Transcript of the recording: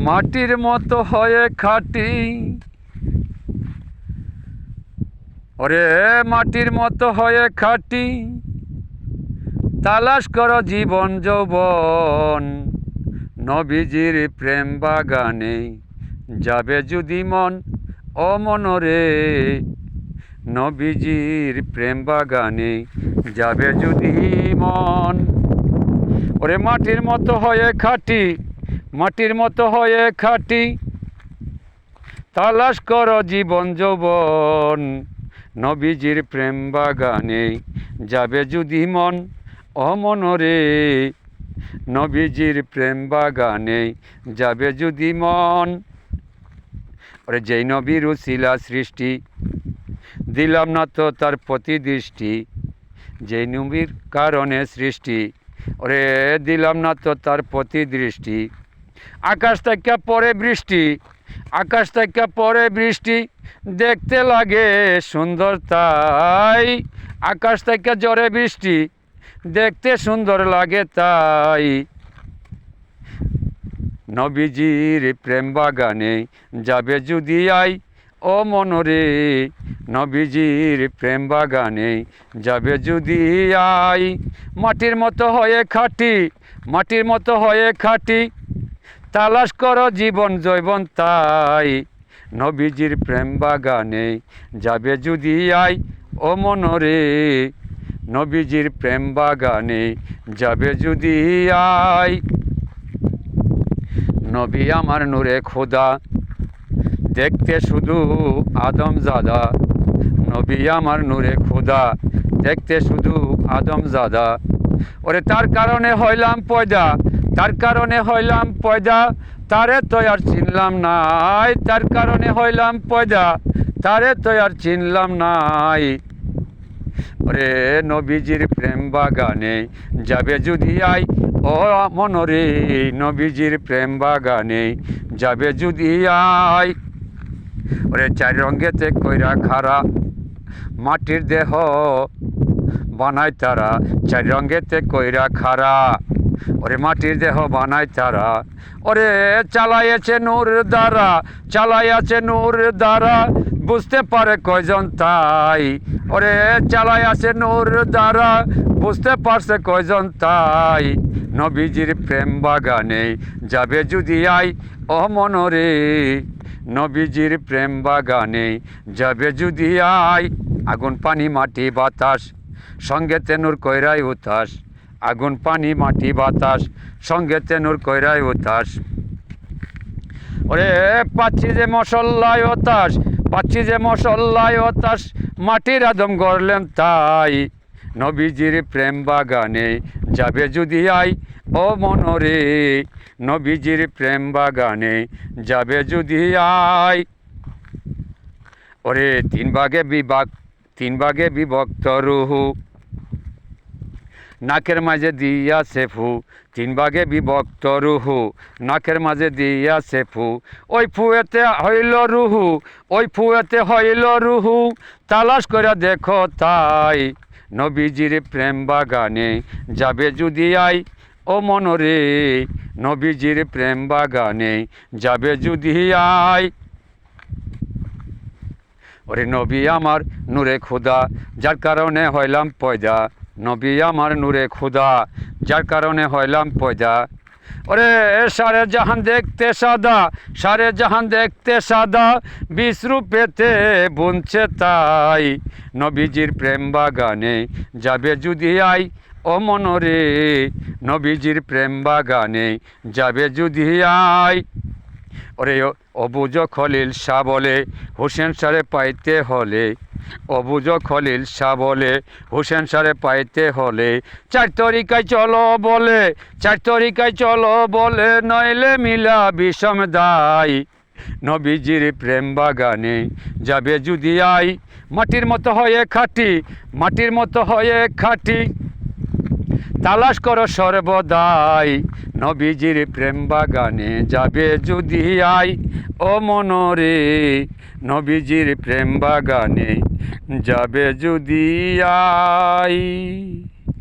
মাটির মতো হয়ে খাঁটি, ওরে মাটির মতো হয়ে খাঁটি, তালাশ করো জীবন যৌবন। নবীজির প্রেম বাগানে যাবে যদি মন, ও মনরে নবীজির প্রেম বাগানে যাবে যদি মন। ওরে মাটির মতো হয়ে খাঁটি, মাটির মতো হয়ে খাঁটি, তালাশ করো জীবন যৌবন। নবীজির প্রেম বাগানে যাবে যদি মন, ও মনরে নবীজির প্রেম বাগানে যাবে যদি মন। ওরে যেই নবীর উসিলা সৃষ্টি, দিলাম না তো তার প্রতি দৃষ্টি। যেই নবীর কারণে সৃষ্টি, ওরে দিলাম না তো তার প্রতি দৃষ্টি। আকাশ থেকে পড়ে বৃষ্টি, আকাশ থেকে পড়ে বৃষ্টি, দেখতে লাগে সুন্দর তাই। আকাশ থেকে ঝরে বৃষ্টি, দেখতে সুন্দর লাগে তাই। নবীজির প্রেম বাগানে যাবে যদি আই, ও মনরে নবীজির প্রেম বাগানে যাবে যদি আই। মাটির মতো হয়ে খাঁটি, মাটির মতো হয়ে খাঁটি, তালাশ করো জীবন যৌবন তাই। নবীজির প্রেম বাগানে যাবে যদি আই, ও মনরে নবীজির প্রেম বাগানে যাবে যদি আই। নবী আমার নূরে খোদা, দেখতে শুধু আদমজাদা। নবী আমার নূরে খোদা, দেখতে শুধু আদমজাদা। ওরে তার কারণে হইলাম পয়দা, তার কারণে হইলাম পয়দা, তারে তো আর চিনলাম নাই। তার কারণে হইলাম পয়দা, তারে তো আর চিনলাম নাই। ওরে নবীজির প্রেম বাগানে যাবে যদি আই, ও মনরে নবীজির প্রেম বাগানে যাবে যদি আই। ওরে চার রঙ্গেতে কইরা খারা, মাটির দেহ বানায় তারা। চার রঙ্গেতে কইরা খারা, ওরে মাটির দেহ বানায় তারা। ওরে চালাইয়াছে নূর দ্বারা, চালাইয়াছে নূর দ্বারা, বুঝতে পারে কয়জন তাই। ওরে চালাইয়াছে নূর দ্বারা, বুঝতে পারছে কয়জন তাই। নবীজির প্রেম বাগানে যাবে যদি আই, ও মনরে নবীজির প্রেম বাগানে যাবে যদি আই। আগুন পানি মাটি বাতাস, সঙ্গে তেনুর কইরাই উতাস। আগুন পানি মাটি বাতাস, সঙ্গে তেনুর কইরাই উতাস। ওরে পাচ্ছি যে মশল্লায় হতাশ, পাচ্ছি যে মশল্লায় হতাশ, মাটির আদম গড়লেন তাই। নবীজির প্রেম বাগানে যাবে যদি আই, ও মনরে নবীজির প্রেম বাগানে যাবে যদি আই। ওরে তিন ভাগে বিভক্ত রুহু, নাকের মাঝে দিয়াছে ফু। তিন ভাগে বিভক্ত রুহু, নাকের মাঝে দিয়াছে ফু। ওই ফুয়েতে হইল রুহু, ওই ফুয়েতে হইল রুহু, তালাশ করে দেখো তাই। নবীজির প্রেম বাগানে যাবে যদি আই, ও মনরে নবীজির প্রেম বাগানে যাবে যদি আই। ওরে নবী আমার নূরে খোদা, যার কারণে হইলাম পয়দা। নবী আমার নূরে খোদা, যার কারণে হইলাম পয়দা। ওরে সারে জাহান দেখতে সাদা, সারে জাহান দেখতে সাদা, বিশ্রূপেতে বুনছে তাই। নবীজির প্রেম বাগানে যাবে যদি আই, ও মনরে নবীজির প্রেম বাগানে যাবে যদি আই। ওরে অবুজ খলিল শাহ বলে, হোসেন সারে পাইতে হলে। অবুজ খলিল শাহ বলে, হোসেন সারে পাইতে হলে। চার তরিকায় চলো বলে, চার তরিকায় চলো বলে, নইলে মিলা বিষম দায়। নবীজির প্রেম বাগানে যাবে যদি আই, মাটির মতো হয়ে খাঁটি, মাটির মতো হয়ে খাঁটি, তালাশ করো সর্বদাই। নবীজির প্রেম বাগানে যাবে যদি আই, ও মনরে নবীজির প্রেম বাগানে যাবে যদি আই।